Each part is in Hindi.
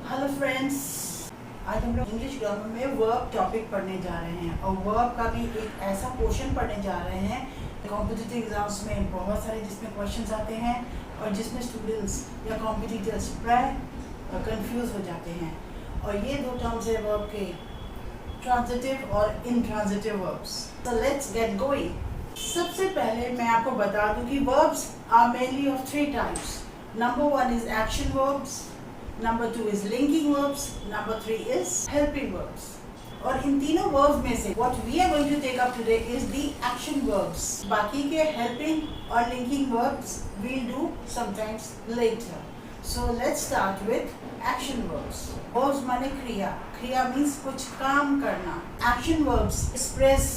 हेलो फ्रेंड्स, आज हम लोग इंग्लिश ग्रामर में वर्ब टॉपिक पढ़ने जा रहे हैं और वर्ब का भी एक ऐसा पोर्शन पढ़ने जा रहे हैं कॉम्पिटिटिव एग्जाम्स में बहुत सारे जिसमें क्वेश्चंस आते हैं और जिसमें स्टूडेंट्स या कॉम्पिटिटर्स प्राय कंफ्यूज हो जाते हैं। और ये दो टर्म्स है वर्ब के, ट्रांजिटिव और इंट्रांजिटिव वर्ब्स। तो लेट्स गेट गोइंग। सबसे पहले मैं आपको बता दूं कि verbs are mainly of three types. Number 1 is action verbs, Number 2 is linking verbs, Number 3 is helping verbs. और इन तीनों verbs में से what we are going to take up today is the action verbs. बाकी के helping और linking verbs we'll do sometimes later. So let's start with action verbs. Verbs माने क्रिया, क्रिया means कुछ काम करना। Action verbs express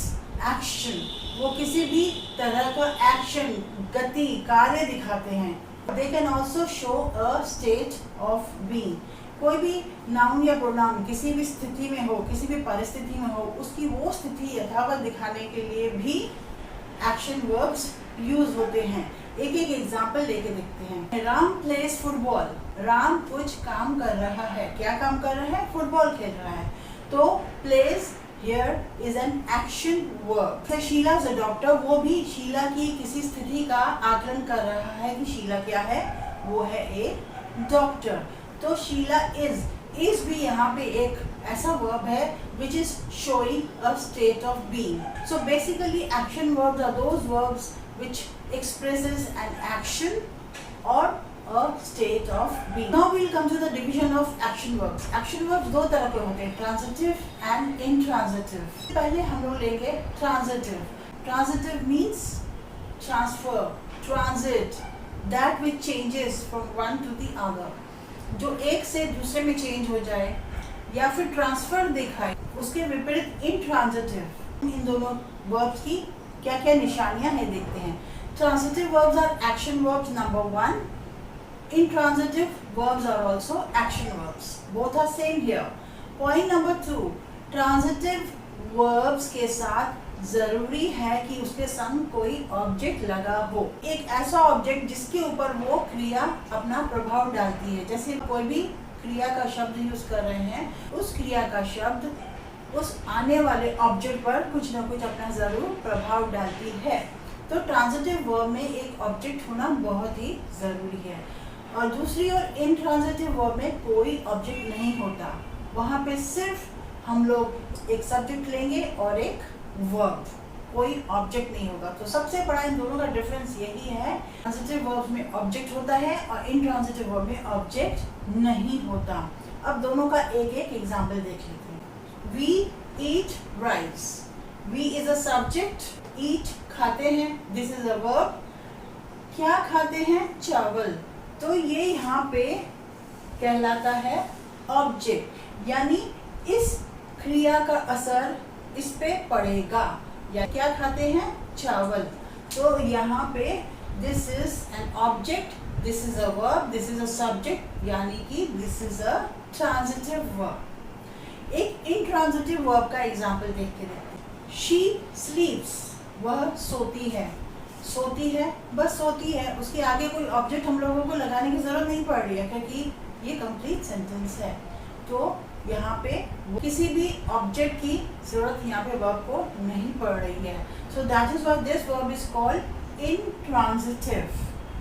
action, वो किसी भी तरह का action, गति, कार्य दिखाते हैं। They can also show a state of being. कोई भी नाउन या प्रोनाउन किसी भी स्थिति में हो, किसी भी परिस्थिति में हो, उसकी वो स्थिति यथावत दिखाने के लिए भी एक्शन वर्ब्स यूज होते हैं। एक एक एग्जांपल लेके देखते हैं। Ram pledge football. राम कुछ काम कर रहा है। क्या काम कर रहा है? फुटबॉल खेल रहा है। तो plays Here is an action verb. So Sheela is a doctor, वो भी शीला की किसी स्थिति का आकलन कर रहा है कि शीला क्या है, वो है एक डॉक्टर। तो शीला is भी यहाँ पे एक ऐसा verb है which is showing a state of being. So basically action verbs are those verbs which expresses an action or a state of being. Now we'll come to the division of action verbs. Action verbs दो तरह के होते हैं, transitive and intransitive. पहले हम लोग लेंगे transitive. Transitive means transfer, transit, that which changes from one to the other. जो एक से दूसरे में change हो जाए या फिर transfer दिखाए, उसके विपरीत intransitive। इन दोनों verbs की क्या क्या निशानियां हैं देखते हैं। Transitive verbs are action verbs number 1. Intransitive verbs are also action verbs. Both are same here. Point number 2. Transitive verbs के साथ जरूरी है कि उसके संग कोई ऑब्जेक्ट लगा हो। एक ऐसा ऑब्जेक्ट जिसके ऊपर वो क्रिया अपना प्रभाव डालती है। जैसे कोई भी क्रिया का शब्द यूज कर रहे हैं, उस क्रिया का शब्द उस आने वाले ऑब्जेक्ट पर कुछ न कुछ अपना जरूर प्रभाव डालती है। तो ट्रांजिटिव वर्ब में एक ऑब्जेक्ट होना बहुत ही जरूरी है। और दूसरी ओर इंट्रांजिटिव वर्ब में कोई ऑब्जेक्ट नहीं होता, वहाँ पे सिर्फ हम लोग एक सब्जेक्ट लेंगे और एक वर्ब, कोई ऑब्जेक्ट नहीं होगा। तो सबसे बड़ा इन दोनों का डिफरेंस यही है, ट्रांजिटिव वर्ब में ऑब्जेक्ट होता है और इंट्रांजिटिव वर्ब में ऑब्जेक्ट नहीं होता। अब दोनों का एक एक एग्जाम्पल देख लेते हैं। We eat rice. We is a subject, eat खाते हैं, दिस इज अ वर्ब। क्या खाते हैं? चावल। तो ये यहाँ पे कहलाता है ऑब्जेक्ट, यानी इस क्रिया का असर इस पे पड़ेगा। या क्या खाते हैं? चावल। तो यहाँ पे this is an object, this is a verb, this is a subject, यानी कि this is a transitive verb. एक इंट्रांजिटिव वर्ब का एग्जाम्पल देख के देखते हैं। शी स्लीप्स, वह सोती है। सोती है, बस सोती है, उसके आगे कोई ऑब्जेक्ट हम लोगों को लगाने की जरूरत नहीं पड़ रही है क्योंकि ये कंप्लीट सेंटेंस है। तो यहाँ पे किसी भी ऑब्जेक्ट की जरूरत यहाँ पे वर्ब को नहीं पड़ रही है। So that is why this verb is called intransitive,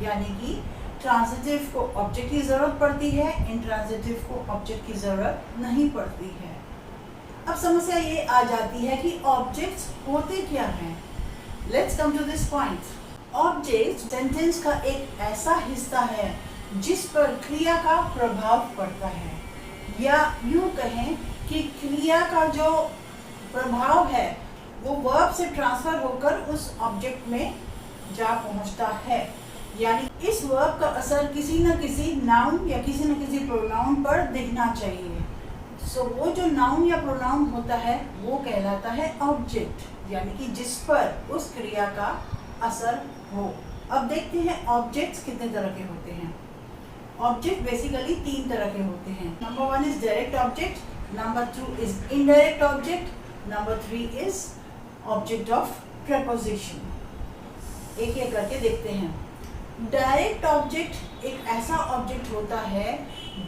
यानी कि ट्रांजिटिव को ऑब्जेक्ट की जरूरत पड़ती है, इंट्रांजिटिव को ऑब्जेक्ट की जरूरत नहीं पड़ती है। अब समस्या ये आ जाती है कि ऑब्जेक्ट्स होते क्या हैं। Let's come to this point. Object sentence का एक ऐसा हिस्सा है जिस पर क्रिया का प्रभाव पड़ता है, या यूं कहें कि क्रिया का जो प्रभाव है वो वर्ब से ट्रांसफर होकर उस ऑब्जेक्ट में जा पहुंचता है। यानी इस वर्ब का असर किसी न किसी नाउन या किसी न किसी प्रोनाउन पर दिखना चाहिए। सो वो जो नाउन या प्रोनाउन होता है वो कहलाता है ऑब्जेक्ट, यानी कि जिस पर उस क्रिया का असर हो। अब देखते हैं ऑब्जेक्ट्स कितने तरह के होते हैं। ऑब्जेक्ट बेसिकली 3 तरह के होते हैं। Number 1 is direct object, number 2 is indirect object, number 3 is object of preposition. एक एक करके देखते हैं। डायरेक्ट ऑब्जेक्ट एक ऐसा ऑब्जेक्ट होता है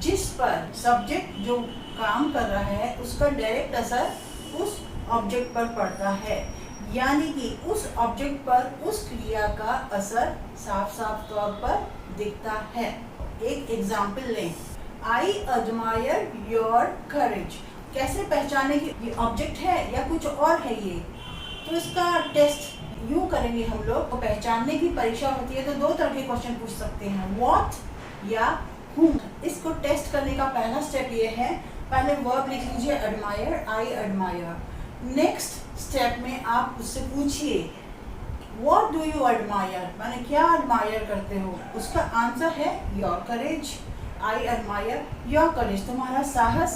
जिस पर सब्जेक्ट जो काम कर रहा है उसका डायरेक्ट असर उस ऑब्जेक्ट पर पड़ता है, यानी कि उस ऑब्जेक्ट पर उस क्रिया का असर साफ साफ तौर पर दिखता है। एक एग्जाम्पल लें, आई एडमायर योर करेज। कैसे पहचाने कि ये ऑब्जेक्ट है या कुछ और है ये? तो इसका टेस्ट यूँ करेंगे हम लोग। तो पहचानने की परीक्षा होती है तो दो तरह के क्वेश्चन पूछ सकते हैं, व्हाट या whom। इसको टेस्ट करने का पहला स्टेप ये है, पहले वर्ब लिख लीजिए admire, I admire. Next step में आप उससे पूछिए व्हाट डू यू एडमायर, माने क्या एडमायर करते हो? उसका आंसर है your courage. I admire your करेज, तुम्हारा साहस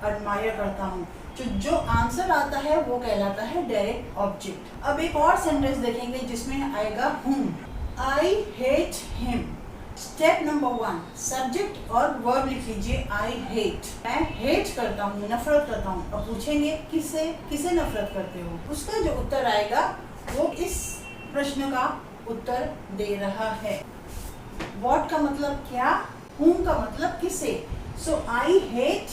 एडमायर करता हूँ। जो आंसर आता है वो कहलाता है डायरेक्ट ऑब्जेक्ट। अब एक और सेंटेंस देखेंगे जिसमें आएगा whom। I hate him. Step number 1, subject और वर्ब लिख लीजिए आई हेट। मैं हेट करता हूँ, नफरत करता हूँ। अब पूछेंगे किसे किसे नफरत करते हो? उसका जो उत्तर आएगा वो इस प्रश्न का उत्तर दे रहा है। व्हाट का मतलब क्या, whom का मतलब किसे। सो आई हेट,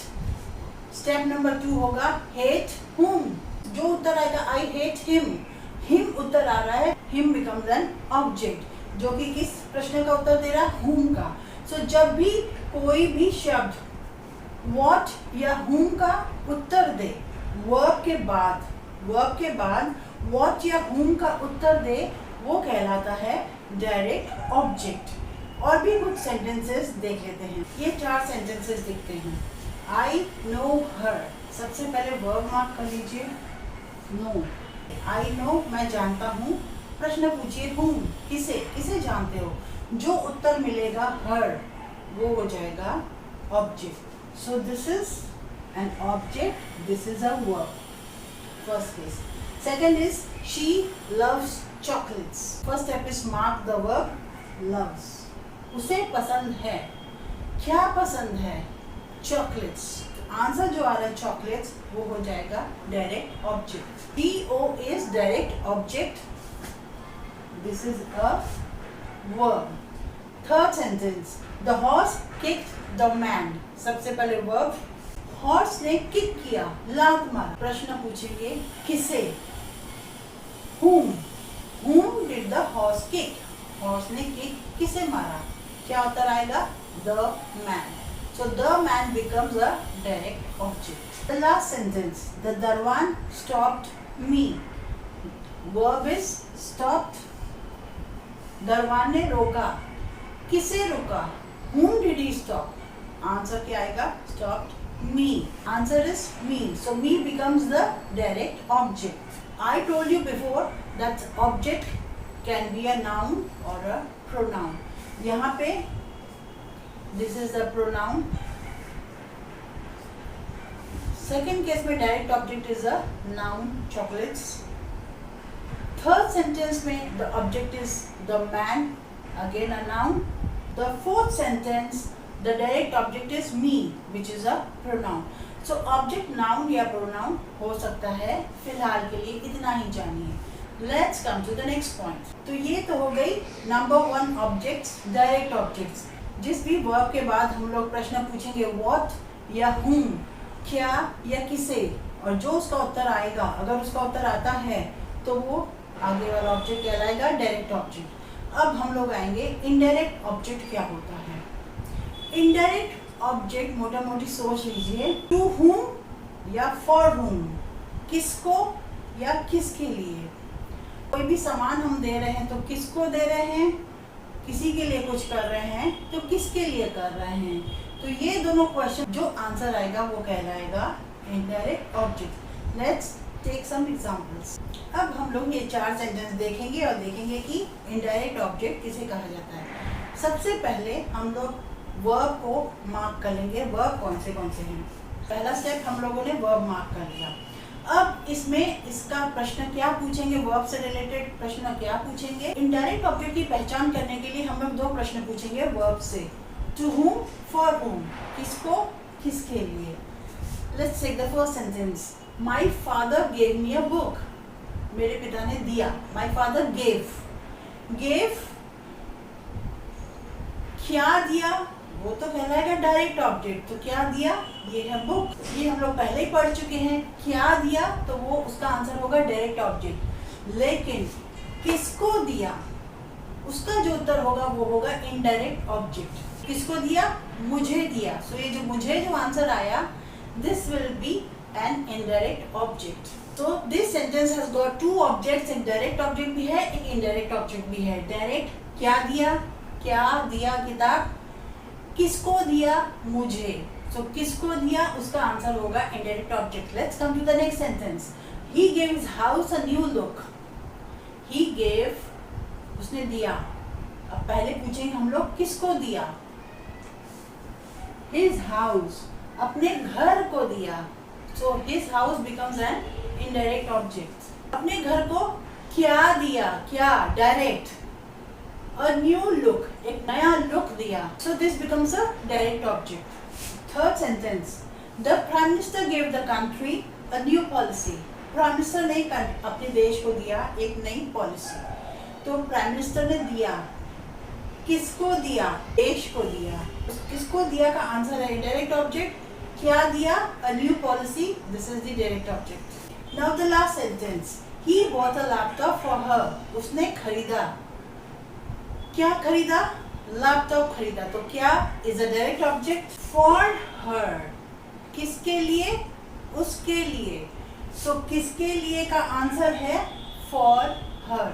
स्टेप नंबर 2 होगा हेट whom। जो उत्तर आएगा आई हेट हिम, हिम उत्तर आ रहा है, हिम बिकम्स एन ऑब्जेक्ट जो कि किस प्रश्न का उत्तर दे रहा है, whom का। सो जब भी कोई भी शब्द what या whom का उत्तर दे, वर्ब के बाद what या whom का उत्तर दे, वो कहलाता है डायरेक्ट ऑब्जेक्ट। और भी कुछ सेंटेंसेस देख लेते हैं। ये 4 सेंटेंसेस दिखते हैं। आई नो हर, सबसे पहले वर्ब मार्क कर लीजिए नो। आई नो मैं जानता हूँ। प्रश्न पूछिए whom, किसे किसे जानते हो? जो उत्तर मिलेगा हर, वो हो जाएगा object. So this is an object, this is a verb, first case. Second is she loves chocolates. First step is mark the verb loves. उसे पसंद है, क्या पसंद है? चॉकलेट्स। आंसर जो आ रहा है चॉकलेट्स, वो हो जाएगा direct object. DO is direct object, this is a verb. Third sentence, the horse kicked the man. सबसे पहले verb, horse ने kick किया, लात मारा। प्रश्न पूछेंगे किसे? whom did the horse kick? horse ने kick किसे मारा? क्या उत्तर आएगा? the man. So the man becomes a direct object. The last sentence, the darwan stopped me. Verb is stopped. दरवान ने रोका, किसे रोका? whom did he stop? Answer क्या आएगा? stopped me. Answer is me. So me becomes the direct object. I told you before that object can be a noun or a pronoun. यहाँ पे this is the pronoun. Second case में direct object is a noun, chocolates. Third sentence में the object is the man, again a noun. The fourth sentence the direct object is me, which is a pronoun. So object noun या pronoun हो सकता है। फिलहाल के लिए इतना ही जानिए। Let's come to the next point. तो ये तो हो गई number 1 objects, direct objects। जिस भी verb के बाद हम लोग प्रश्न पूछेंगे what या whom, क्या या किसे, और जो उसका उत्तर आएगा, अगर उसका उत्तर आता है तो वो आगे वाला ऑब्जेक्ट कहलाएगा डायरेक्ट ऑब्जेक्ट। अब हम लोग आएंगे इनडायरेक्ट ऑब्जेक्ट क्या होता है। इनडायरेक्ट ऑब्जेक्ट मोटा मोटी सोच लीजिए, टू whom या फॉर whom, किसको या किसके लिए। कोई भी सामान हम दे रहे हैं तो किसको दे रहे हैं? किसी के लिए कुछ कर रहे हैं तो किसके लिए कर रहे हैं? तो ये दोनों क्वेश्चन जो आंसर आएगा वो कहलाएगा indirect object. Let's take some examples. अब हम लोग ये 4 सेंटेंस देखेंगे और देखेंगे कि इनडायरेक्ट ऑब्जेक्ट किसे कहा जाता है। सबसे पहले हम लोग वर्ब को मार्क कर लेंगे। वर्ब कौन से हैं? पहला स्टेप हम लोगों ने वर्ब मार्क कर लिया। अब इसमें इसका प्रश्न क्या पूछेंगे? वर्ब से रिलेटेड प्रश्न क्या पूछेंगे? इनडायरेक्ट ऑब्जेक्ट की पहचान करने के लिए हम लोग 2 प्रश्न पूछेंगे वर्ब से। टू whom, फॉर whom, किसको किसके लिए। Let's take the first sentence, my father gave me a book. मेरे पिता ने दिया, माई फादर गेव। गेव क्या दिया? वो तो कहलाएगा डायरेक्ट ऑब्जेक्ट। तो क्या दिया, ये है बुक, ये हम लोग पहले ही पढ़ चुके हैं। क्या दिया तो वो उसका आंसर होगा डायरेक्ट ऑब्जेक्ट। लेकिन किसको दिया, उसका जो उत्तर होगा वो होगा इनडायरेक्ट ऑब्जेक्ट। किसको दिया, मुझे दिया। सो ये जो मुझे जो आंसर आया, this will be an indirect object. तो this sentence has got two objects, एक डायरेक्ट ऑब्जेक्ट भी है, एक इनडायरेक्ट ऑब्जेक्ट भी है। डायरेक्ट क्या दिया किताब, किसको दिया, मुझे। सो किसको दिया, उसका आंसर होगा indirect object. Let's come to the next sentence. He gave his house a new look. He gave, उसने दिया। अब पहले पूछेंगे हम लोग किसको दिया, हिज हाउस, अपने घर को दिया। So his house becomes an indirect object. अपने घर को क्या दिया, क्या डायरेक्ट, a new look, एक नया लुक दिया। So this becomes a direct object. Third sentence, the prime minister gave the country a new policy. Prime minister ने अपने देश को दिया एक नई पॉलिसी। तो प्राइम मिनिस्टर ने दिया, किसको दिया, देश को दिया। किसको दिया का आंसर है डायरेक्ट ऑब्जेक्ट। क्या दिया, a new policy, this is the direct object. Now the last sentence, he bought a laptop for her. उसने खरीदा, क्या खरीदा, लैपटॉप खरीदा। तो क्या is a direct object. For her, किसके लिए, उसके लिए। सो किसके लिए का आंसर है for her.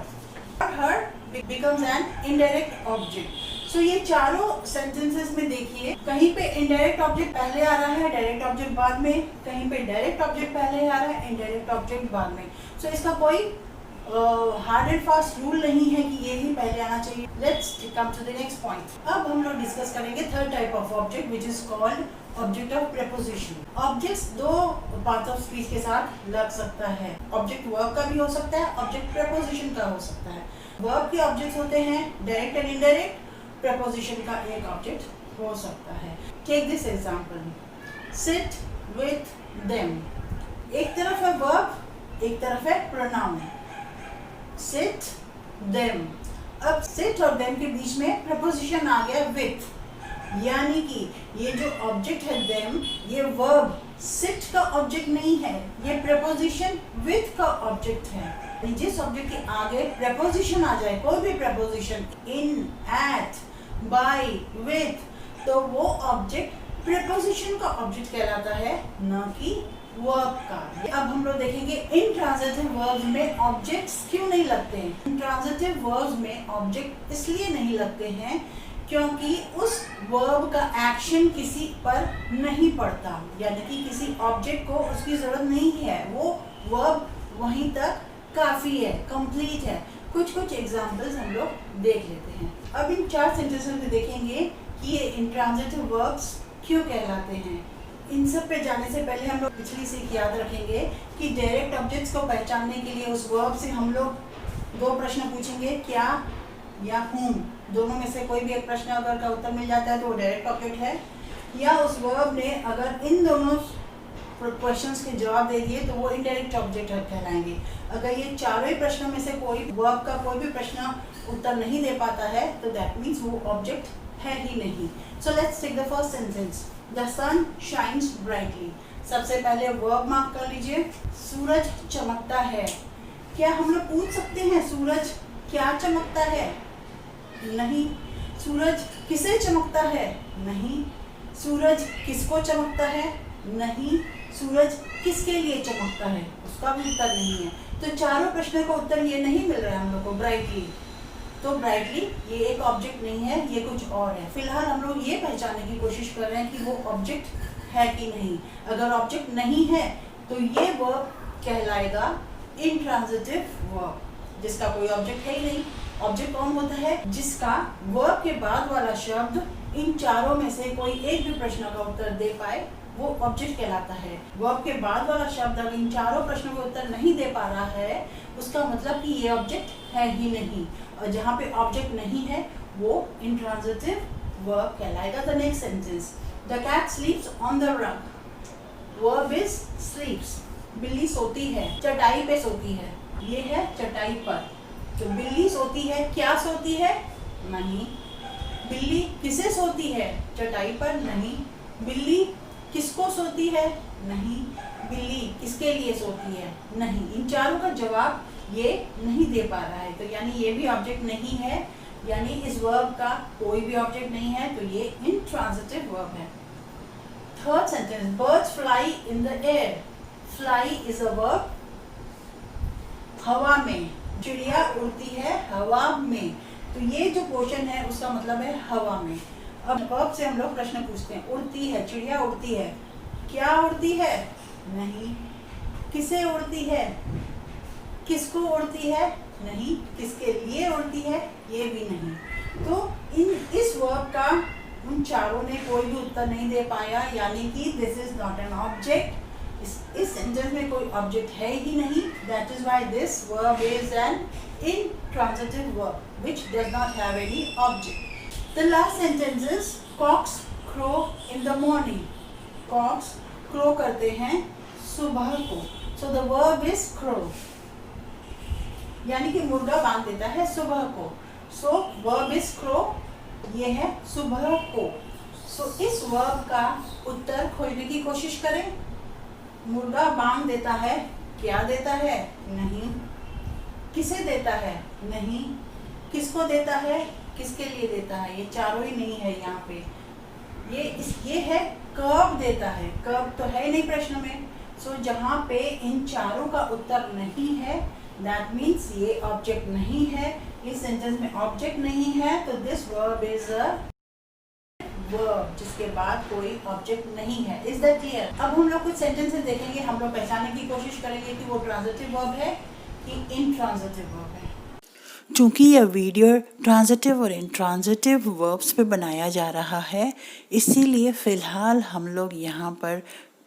For her becomes an indirect object. So ये चारों सेंटेंसेस में देखिए, कहीं पे इनडायरेक्ट ऑब्जेक्ट पहले आ रहा है, डायरेक्ट ऑब्जेक्ट बाद में, कहीं पे डायरेक्ट ऑब्जेक्ट पहले आ रहा है, इनडायरेक्ट ऑब्जेक्ट बाद में। सो इसका कोई हार्ड एंड फास्ट रूल नहीं है कि ये ही पहले आना चाहिए। Let's come to the next point. अब हम लोग डिस्कस करेंगे third type of object which is called object of preposition. Objects दो पार्ट्स ऑफ स्पीच के साथ लग सकता है। ऑब्जेक्ट वर्ब का भी हो सकता है, ऑब्जेक्ट प्रीपोजिशन का हो सकता है। वर्ब के ऑब्जेक्ट्स होते हैं डायरेक्ट एंड इनडायरेक्ट, प्रीपोजिशन का एक ऑब्जेक्ट हो सकता है। Take this example, sit with them. एक तरफ है वर्ब, एक तरफ है प्रोनाउन। सिट देम, अब सिट और देम के बीच में प्रपोजिशन आ गया विथ, यानी कि ये जो ऑब्जेक्ट है देम, ये वर्ब सिट का ऑब्जेक्ट नहीं है, ये प्रपोजिशन विथ का ऑब्जेक्ट है। जिस ऑब्जेक्ट के आगे प्रपोजिशन आ जाए, कोई भी preposition, in, at, by, with, तो वो ऑब्जेक्ट प्रपोजिशन का ऑब्जेक्ट कहलाता है, न कि वर्ब का। अब हम लोग देखेंगे इंट्रांजिटिव वर्ब्स में ऑब्जेक्ट्स क्यों नहीं लगते हैं। इंट्रांजिटिव वर्ब्स में ऑब्जेक्ट इसलिए नहीं लगते हैं क्योंकि उस वर्ब का एक्शन किसी पर नहीं पड़ता, यानी कि किसी ऑब्जेक्ट को उसकी जरूरत नहीं है, वो वर्ब वहीं तक काफी है, कंप्लीट है। कुछ एग्जांपल्स हम लोग देख लेते हैं। अब इन चार सेंटेंसेस में देखेंगे कि ये इंट्रांजिटिव वर्ब्स क्यों कहलाते हैं। इन सब पे जाने से पहले हम लोग पिछली सीख याद रखेंगे कि डायरेक्ट ऑब्जेक्ट्स को पहचानने के लिए उस वर्ब से हम लोग दो प्रश्न पूछेंगे, क्या या whom। दोनों में से कोई भी एक प्रश्न अगर का उत्तर मिल जाता है तो वो डायरेक्ट ऑब्जेक्ट है, या उस वर्ब ने अगर इन दोनों क्वेश्चंस के जवाब दे दिए तो वो इनडायरेक्ट ऑब्जेक्ट कहलाएंगे। अगर ये चारों ही प्रश्नों में से कोई वर्ब का कोई भी प्रश्न उत्तर नहीं दे पाता है तो दैट मीन्स वो ऑब्जेक्ट है ही नहीं। So let's take the first sentence, the sun shines brightly. सबसे पहले वर्ब मार्क कर लीजिए, सूरज चमकता है। क्या हम लोग पूछ सकते हैं सूरज क्या चमकता है? नहीं। सूरज किसे चमकता है? नहीं। सूरज किसको चमकता है? नहीं। सूरज किसके लिए चमकता है? उसका भी उत्तर नहीं है। तो चारों प्रश्नों का उत्तर ये नहीं मिल रहा है हम लोग को, ब्राइटली। तो ब्राइटली ये एक ऑब्जेक्ट नहीं है, ये कुछ और है। फिलहाल हम लोग ये पहचानने की कोशिश कर रहे हैं कि वो ऑब्जेक्ट है कि नहीं। अगर ऑब्जेक्ट नहीं है तो ये वर्ब कहलाएगा इंट्रांजिटिव वर्ब, जिसका कोई ऑब्जेक्ट है ही नहीं। ऑब्जेक्ट कौन होता है? जिसका वर्ब के बाद वाला शब्द इन चारों में से कोई एक भी प्रश्न का उत्तर दे पाए, वो ऑब्जेक्ट कहलाता है। वर्ब के बाद वाला शब्द अगर इन चारों प्रश्नों का उत्तर नहीं दे पा रहा है, उसका मतलब कि ये ऑब्जेक्ट है ही नहीं। और जहाँ पे ऑब्जेक्ट नहीं है वो इंट्रांजिटिव वर्ब कहलाएगा। The next sentence, the cat sleeps on the rug. Verb is sleeps. बिल्ली सोती है, चटाई पे सोती है। ये है चटाई पर। तो बिल्ली सोती है, क्या सोती है? नहीं। बिल्ली किसे सोती है? चटाई पर? नहीं। बिल्ली किसको सोती है? नहीं। बिल्ली किसके लिए सोती है? नहीं। इन चारों का जवाब ये नहीं दे पा रहा है, तो यानी ये भी ऑब्जेक्ट नहीं है, यानी इस वर्ब का कोई भी ऑब्जेक्ट नहीं है, तो ये इंट्रांजिटिव वर्ब है। Third sentence, birds fly in the air. Fly is a verb, हवा में। चिड़िया उड़ती है हवा में, तो ये जो पोर्शन है उसका मतलब है हवा में। अब वर्ब से हम लोग प्रश्न पूछते हैं, उड़ती है, चिड़िया उड़ती है, क्या उड़ती है? नहीं। किसे उड़ती है? किसको उड़ती है? नहीं। किसके लिए उड़ती है? ये भी नहीं। तो इस वर्ब का उन चारों ने कोई भी उत्तर नहीं दे पाया, यानी कि this is not an object. इस सेंटेंस में कोई ऑब्जेक्ट है ही नहीं, that is why this verb is an intransitive verb which does not have any object. The last sentence is cocks crow in the morning. Cocks crow करते हैं सुबह को, so the verb is crow, यानी कि मुर्गा बांध देता है सुबह को, so verb is crow, ये है सुबह को। so इस verb का उत्तर खोजने की कोशिश करें। मुर्गा बांध देता है, क्या देता है? नहीं। किसे देता है? नहीं। किसको देता है? किसके लिए देता है? ये चारों ही नहीं है यहाँ पे। ये है कब देता है, कब तो है नहीं प्रश्न में। सो जहाँ पे इन चारों का उत्तर नहीं है, दैट मीन्स ये ऑब्जेक्ट नहीं है, इस सेंटेंस में ऑब्जेक्ट नहीं है, तो this verb is a verb जिसके बाद कोई ऑब्जेक्ट नहीं है। Is that clear? अब हम लोग कुछ सेंटेंसेस देखेंगे, हम लोग पहचानने की कोशिश करेंगे कि वो ट्रांजिटिव वर्ब है कि इंट्रांजिटिव वर्ब है। चूँकि यह वीडियो ट्रांजिटिव और इंट्रांजिटिव वर्ब्स पे बनाया जा रहा है, इसीलिए फ़िलहाल हम लोग यहाँ पर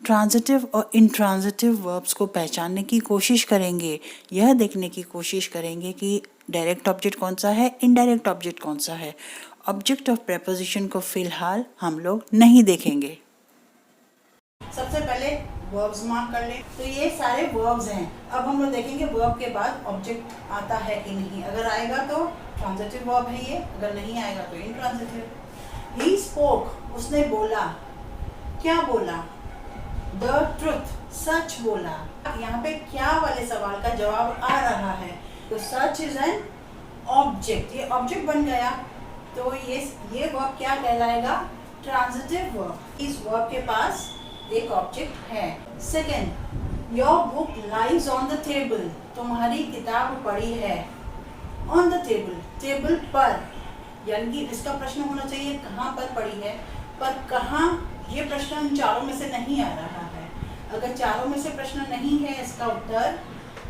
ट्रांजिटिव और इंट्रांजिटिव वर्ब्स को पहचानने की कोशिश करेंगे। यह देखने की कोशिश करेंगे कि डायरेक्ट ऑब्जेक्ट कौन सा है, इनडायरेक्ट ऑब्जेक्ट कौन सा है। ऑब्जेक्ट ऑफ प्रेपोजिशन को फ़िलहाल हम लोग नहीं देखेंगे। सबसे पहले वर्ब्स मार्क कर लें, तो ये सारे वर्ब्स हैं। अब हम लोग देखेंगे वर्ब के बाद ऑब्जेक्ट आता है कि नहीं। अगर आएगा तो ट्रांजिटिव वर्ब है ये, अगर नहीं आएगा तो इंट्रांजिटिव। ही स्पोक, उसने बोला, क्या बोला? द ट्रुथ, सच बोला। यहाँ पे क्या वाले सवाल का जवाब आ रहा है, तो सच इज एन ऑब्जेक्ट, ये ऑब्जेक्ट बन गया, तो ये वर्ब क्या कहलाएगा? Transitive verb. इस वर्ब के पास एक ऑब्जेक्ट है। Second, your book lies on the table, तुम्हारी किताब पड़ी है ऑन द टेबल, टेबल पर, यानी कि इसका प्रश्न होना चाहिए कहाँ पर पड़ी है, पर कहाँ, ये प्रश्न उन चारों में से नहीं आ रहा है। अगर चारों में से प्रश्न नहीं है इसका उत्तर,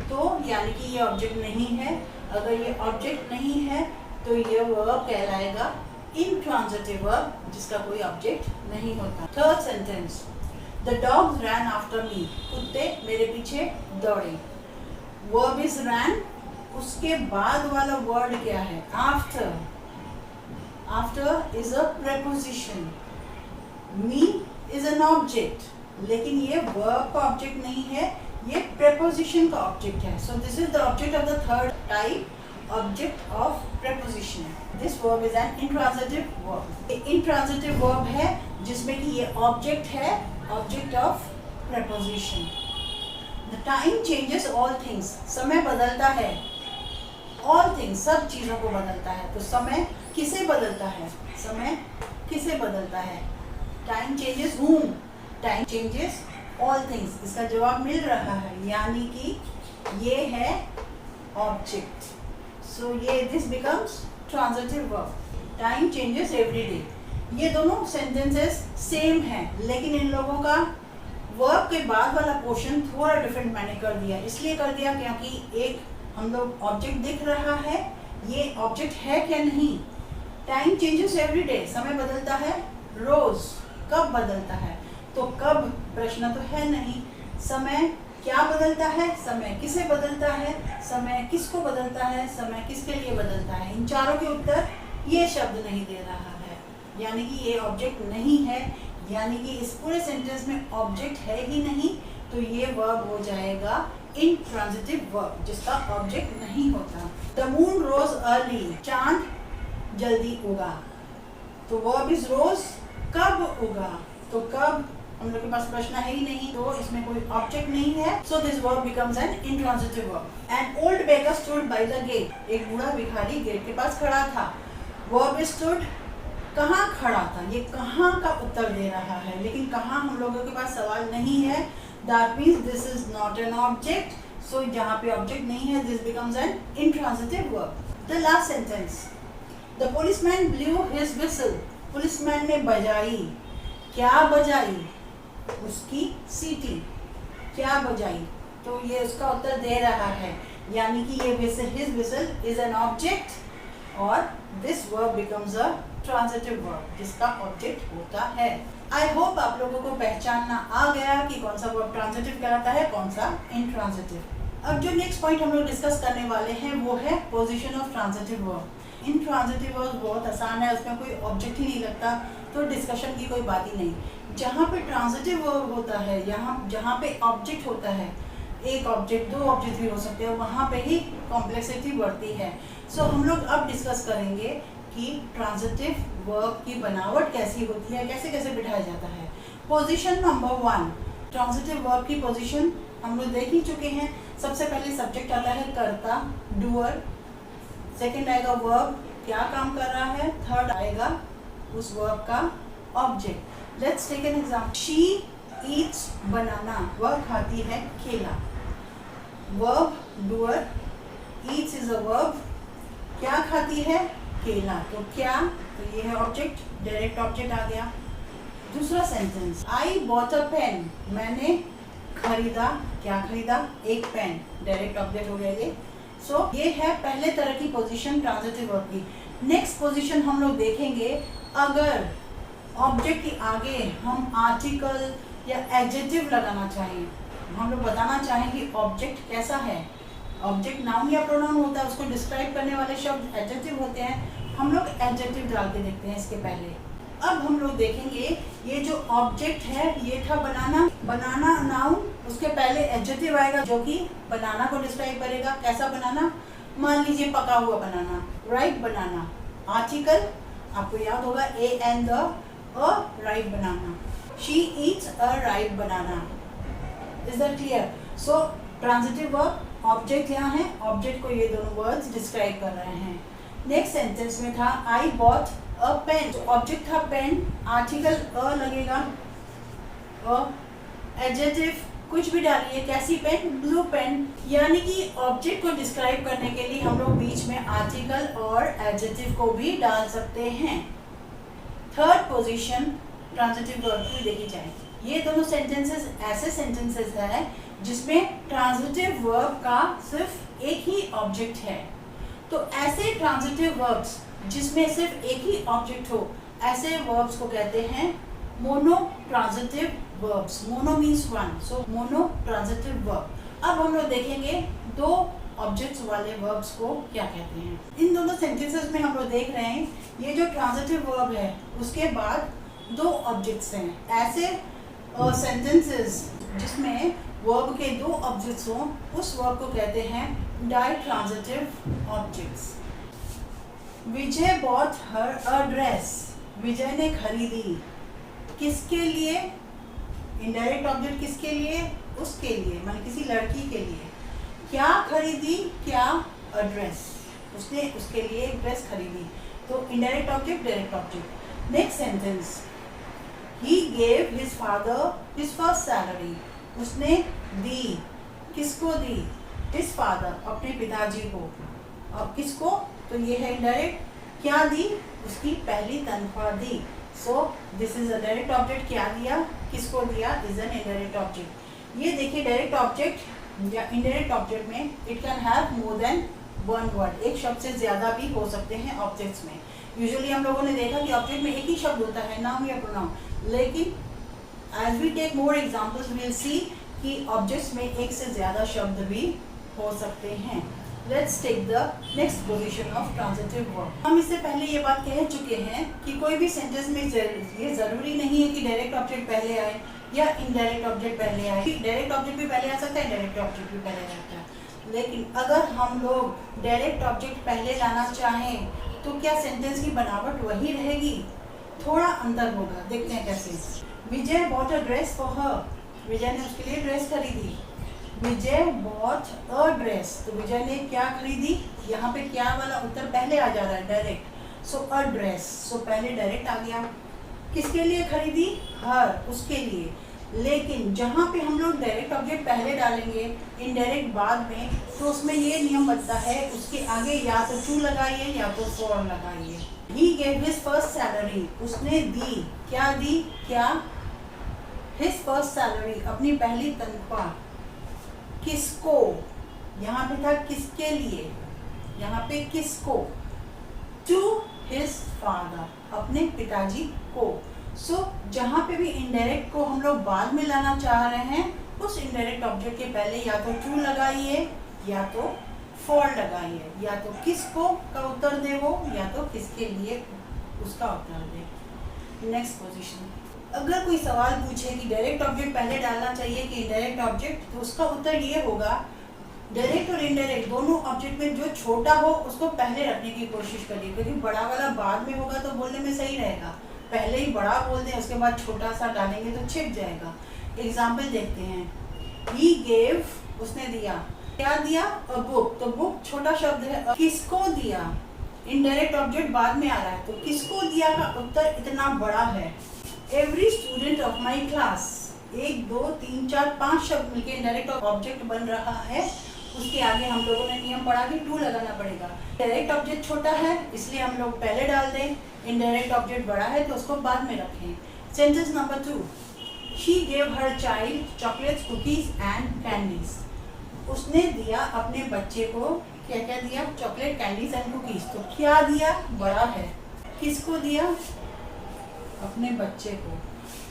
तो यानी कि ये ऑब्जेक्ट नहीं है। अगर ये ऑब्जेक्ट नहीं है तो ये वर्ब कहलाएगा इंट्रांजिटिव वर्ब जिसका कोई ऑब्जेक्ट नहीं होता। Third sentence, the dogs rain after me, कुत्ते मेरे पीछे दौड़े। वर्ब इज रैन, उसके बाद वाला वर्ड क्या है? After. After is a preposition, me is an object, लेकिन ये वर्ब का ऑब्जेक्ट नहीं है, ये प्रेपोजिशन का ऑब्जेक्ट है। So this is the object of the third type, object of preposition. This verb is an intransitive verb. Intransitive verb है जिसमें कि ये ऑब्जेक्ट है, object of preposition. The time changes all things, समय बदलता है, ऑल थिंग्स, सब चीज़ों को बदलता है। तो समय किसे बदलता है? समय किसे बदलता है? Time changes whom, time changes all things, इसका जवाब मिल रहा है, यानी कि ये है ऑब्जेक्ट। सो ये this becomes transitive verb. Time changes every day, ये दोनों सेंटेंसेस सेम हैं, लेकिन इन लोगों का वर्ब के बाद वाला पोर्शन थोड़ा डिफरेंट मैंने कर दिया। इसलिए कर दिया क्योंकि एक हम लोग ऑब्जेक्ट दिख रहा है, ये ऑब्जेक्ट है क्या नहीं। टाइम चेंजेस एवरी डे, समय बदलता है रोज, कब बदलता है? तो कब प्रश्न तो है नहीं। समय क्या बदलता है? समय किसे बदलता है? समय किसको बदलता है? समय किसके लिए बदलता है? इन चारों के उत्तर ये शब्द नहीं दे रहा है, यानी कि ये ऑब्जेक्ट नहीं है, यानी कि इस पूरे सेंटेंस में ऑब्जेक्ट है ही नहीं, तो ये वर्ब हो जाएगा इंट्रांजिटिव वर्ब जिसका ऑब्जेक्ट नहीं होता। द मून रोज अर्ली, चांद जल्दी उगा। तो वर्ब इज रोज कब उगा, तो कब हम लोग के पास प्रश्न है ही नहीं, तो इसमें कोई ऑब्जेक्ट नहीं है, so this verb becomes an intransitive verb. An old beggar stood by the gate, एक बूढ़ा भिखारी गेट के पास खड़ा था। वर्ब स्टूड कहाँ खड़ा था, ये कहाँ का उत्तर दे रहा है, लेकिन कहाँ हम लोगों के पास सवाल नहीं है, that means this is not an object, so जहाँ पे ऑब्जेक्ट नहीं है this becomes an intransitive verb. The last sentence, the policeman blew his whistle, policeman ने बजाई, क्या बजाई, उसकी सीटी, क्या बजाई, तो ये उसका उत्तर दे रहा है, यानी कि ये whistle, his whistle is an object और this verb becomes a transitive verb जिसका ऑब्जेक्ट होता है। आई होप आप लोगों को पहचानना आ गया कि कौन सा वर्ब ट्रांजिटिव कहलाता है, कौन सा इंट्रांजिटिव। अब जो नेक्स्ट पॉइंट हम लोग डिस्कस करने वाले हैं वो है position of transitive verb. Intransitive verb बहुत आसान है, उसमें कोई ऑब्जेक्ट ही नहीं लगता, तो डिस्कशन की कोई बात ही नहीं। जहाँ पे ट्रांजिटिव वर्ब होता है, जहाँ पे ऑब्जेक्ट होता है, एक ऑब्जेक्ट, दो ऑब्जेक्ट भी हो सकते हैं, वहाँ पे ही कॉम्प्लेक्सिटी बढ़ती है। सो हम लोग अब डिस्कस करेंगे कि ट्रांजिटिव वर्ब की बनावट कैसी होती है, कैसे कैसे बिठाया जाता है। पोजीशन नंबर 1, ट्रांजिटिव वर्ब की पोजीशन हम लोग देख ही चुके हैं। सबसे पहले सब्जेक्ट आता है कर्ता, डूअर, सेकंड आएगा वर्ब, क्या काम कर रहा है, थर्ड आएगा उस वर्ब का object. Let's take an example, she eats banana, वह खाती है केला। Verb doer, eats is a verb, क्या खाती है, केला, तो क्या, तो ये है ऑब्जेक्ट, डायरेक्ट ऑब्जेक्ट आ गया। दूसरा सेंटेंस, आई बॉट अ पेन, मैंने खरीदा, क्या खरीदा, एक पेन, डायरेक्ट ऑब्जेक्ट हो गया ये। सो ये है पहले तरह की पोजीशन ट्रांजिटिव वर्ब की। नेक्स्ट पोजीशन हम लोग देखेंगे, अगर ऑब्जेक्ट के आगे हम आर्टिकल या एडजेक्टिव लगाना चाहें, हम लोग बताना चाहें कि ऑब्जेक्ट कैसा है। ऑब्जेक्ट नाउन या प्रोनाउन होता है, उसको डिस्क्राइब करने वाले शब्द एडजेक्टिव होते हैं, हम लोग एडजेक्टिव डाल के देखते हैं इसके पहले। अब हम लोग देखेंगे ये जो ऑब्जेक्ट है ये था बनाना, बनाना नाउन, उसके पहले एडजेक्टिव आएगा जो कि बनाना को डिस्क्राइब करेगा, कैसा बनाना, मान लीजिए पका हुआ बनाना, राइट बनाना। आर्टिकल आपको याद होगा, A and the, a right banana, she Yeats a right banana. Is that clear? So transitive verb, object यहाँ है, ऑब्जेक्ट को ये दोनों वर्ड्स डिस्क्राइब कर रहे हैं। नेक्स्ट सेंटेंस में था I bought a pen, object था पेन, आर्टिकल अ लगेगा, अ, एडजेक्टिव कुछ भी डालिए, कैसी पेन, ब्लू पेन, यानी कि ऑब्जेक्ट को डिस्क्राइब करने के लिए हम लोग बीच में आर्टिकल और एडजेक्टिव को भी डाल सकते हैं। थर्ड पोजीशन ट्रांजिटिव वर्ब की देखी जाए, ये दोनों सेंटेंसेस ऐसे सेंटेंसेस है जिसमें ट्रांजिटिव वर्ब का सिर्फ एक ही ऑब्जेक्ट है। तो ऐसे ट्रांजिटिव वर्ब्स जिसमें सिर्फ एक ही ऑब्जेक्ट हो, ऐसे वर्ब्स को कहते हैं mono transitive verbs. Mono means one, so mono transitive verb. अब हम लोग देखेंगे दो ऑब्जेक्ट्स वाले वर्ब्स को क्या कहते हैं। इन दोनों सेंटेंसेस में हम लोग देख रहे हैं ये जो ट्रांजिटिव वर्ब है उसके बाद दो ऑब्जेक्ट्स हैं। ऐसे सेंटेंसेस जिसमें वर्ब के दो ऑब्जेक्ट्स हों, उस वर्ब को कहते हैं डाइट्रांजिटिव ऑब्जेक्ट्स। विजय बॉट हर अ ड्रेस, विजय ने खरीदी, किसके लिए, इनडायरेक्ट ऑब्जेक्ट किसके लिए, उसके लिए, मतलब किसी लड़की के लिए। क्या खरीदी, क्या, अ ड्रेस, उसने उसके लिए एक ड्रेस खरीदी, तो indirect object, direct object. Next sentence, he gave his father his first salary, उसने दी, किसको दी, हिज फादर, अपने पिताजी को, और किसको, तो ये है इनडायरेक्ट, क्या दी, उसकी पहली तनख्वाह दी। So this is a direct object, क्या दिया, किसको दिया, इज एन इनडायरेक्ट ऑब्जेक्ट। ये देखिए डायरेक्ट ऑब्जेक्ट या इनडायरेक्ट ऑब्जेक्ट में it can have more than one word, एक शब्द से ज्यादा भी हो सकते हैं ऑब्जेक्ट्स में। यूजुअली हम लोगों ने देखा कि ऑब्जेक्ट में एक ही शब्द होता है, नाउन या प्रोनाउन, लेकिन as we take more examples we will see कि ऑब्जेक्ट्स में एक से ज्यादा शब्द भी हो सकते हैं। Let's take the next position of transitive verb. हम इससे पहले ये बात कह चुके हैं कि कोई भी सेंटेंस में ये जरूरी नहीं है कि डायरेक्ट ऑब्जेक्ट पहले आए या इनडायरेक्ट ऑब्जेक्ट पहले आए। डायरेक्ट ऑब्जेक्ट भी पहले आ सकता है, इनडायरेक्ट ऑब्जेक्ट भी पहले आ सकता है, लेकिन अगर हम लोग डायरेक्ट ऑब्जेक्ट पहले लाना चाहें तो क्या सेंटेंस की बनावट वही रहेगी? थोड़ा अंतर होगा, देखते हैं कैसे। Vijay bought a dress for her, Vijay ने उसके लिए ड्रेस खरीदी। विजय बॉट अ ड्रेस, तो विजय ने क्या खरीदी, यहाँ पे क्या वाला उत्तर पहले आ जा रहा है डायरेक्ट, सो अ ड्रेस, सो पहले डायरेक्ट आ गया। किसके लिए खरीदी, हर, उसके लिए। लेकिन जहाँ पे हम लोग डायरेक्ट ऑब्जेक्ट पहले डालेंगे, इनडायरेक्ट बाद में, तो उसमें ये नियम बनता है उसके आगे या तो टू लगाइए या तो फॉर लगाइए। ही गेव हिज फर्स्ट सैलरी, उसने दी, क्या दी, क्या, हिज फर्स्ट सैलरी, अपनी पहली तनख्वाह, किसको, यहाँ पे था किसके लिए, यहाँ पे किसको, टू हिज फादर, अपने पिताजी को। सो जहाँ पे भी इनडायरेक्ट को हम लोग बाद में लाना चाह रहे हैं, उस इनडायरेक्ट ऑब्जेक्ट के पहले या तो टू लगाइए या तो फॉर लगाइए, या तो किसको का उत्तर दे वो, या तो किसके लिए उसका उत्तर दे। नेक्स्ट पोजीशन, अगर कोई सवाल पूछे कि डायरेक्ट ऑब्जेक्ट पहले डालना चाहिए कि इनडायरेक्ट ऑब्जेक्ट, तो उसका उत्तर ये होगा, डायरेक्ट और इनडायरेक्ट दोनों ऑब्जेक्ट में जो छोटा हो उसको पहले रखने की कोशिश करिए, क्योंकि बड़ा वाला बाद में होगा तो बोलने में सही रहेगा। पहले ही बड़ा बोल दें, उसके बाद छोटा सा डालेंगे तो छिप जाएगा। एग्जाम्पल देखते हैं। ही गेव, उसने दिया, क्या दिया, अ बुक, तो बुक छोटा शब्द है। किसको दिया, इनडायरेक्ट ऑब्जेक्ट बाद में आ रहा है, तो किसको दिया का उत्तर इतना बड़ा है। Every student of my class, 1 2 3 4 5 शब्द मिलके इनडायरेक्ट ऑब्जेक्ट बन रहा है। उसके आगे हम लोगों ने नियम पढ़ा कि टू लगाना पड़ेगा। डायरेक्ट ऑब्जेक्ट छोटा है इसलिए हम लोग पहले डाल दें, इनडायरेक्ट ऑब्जेक्ट बड़ा है तो उसको बाद में रखें। Sentence number 2, she gave her child chocolates, cookies and candies, उसने दिया अपने बच्चे को क्या क्या दिया, चॉकलेट, कैंडीज एंड कुकीज। तो क्या दिया, बड़ा है। किसको दिया, अपने बच्चे को।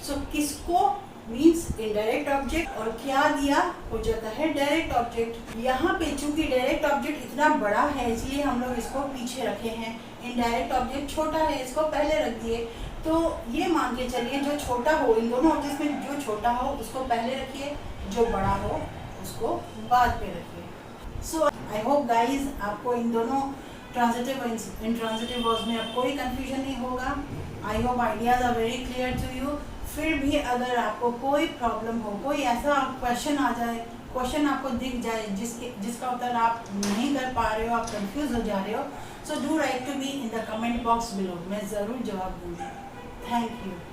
सो किसको मीन्स इनडायरेक्ट ऑब्जेक्ट, और क्या दिया हो जाता है डायरेक्ट ऑब्जेक्ट। यहाँ पे चूंकि डायरेक्ट ऑब्जेक्ट इतना बड़ा है इसलिए हम लोग इसको पीछे रखे हैं, इनडायरेक्ट ऑब्जेक्ट छोटा है इसको पहले रख दिए। तो ये मान के चलिए जो छोटा हो, इन दोनों ऑब्जेक्ट में जो छोटा हो उसको पहले रखिए, जो बड़ा हो उसको बाद में रखिए। सो आई होप गाइज आपको इन दोनों ट्रांजिटिव और इंट्रांजिटिव वर्ब्स में अब कोई कंफ्यूजन नहीं होगा। I hope ideas are very clear to you. फिर भी अगर आपको कोई प्रॉब्लम हो, कोई ऐसा क्वेश्चन आ जाए, क्वेश्चन आपको दिख जाए जिसका उत्तर आप नहीं कर पा रहे हो, आप कंफ्यूज हो जा रहे हो, so do write to me in the comment box below, मैं ज़रूर जवाब दूँगी। Thank you.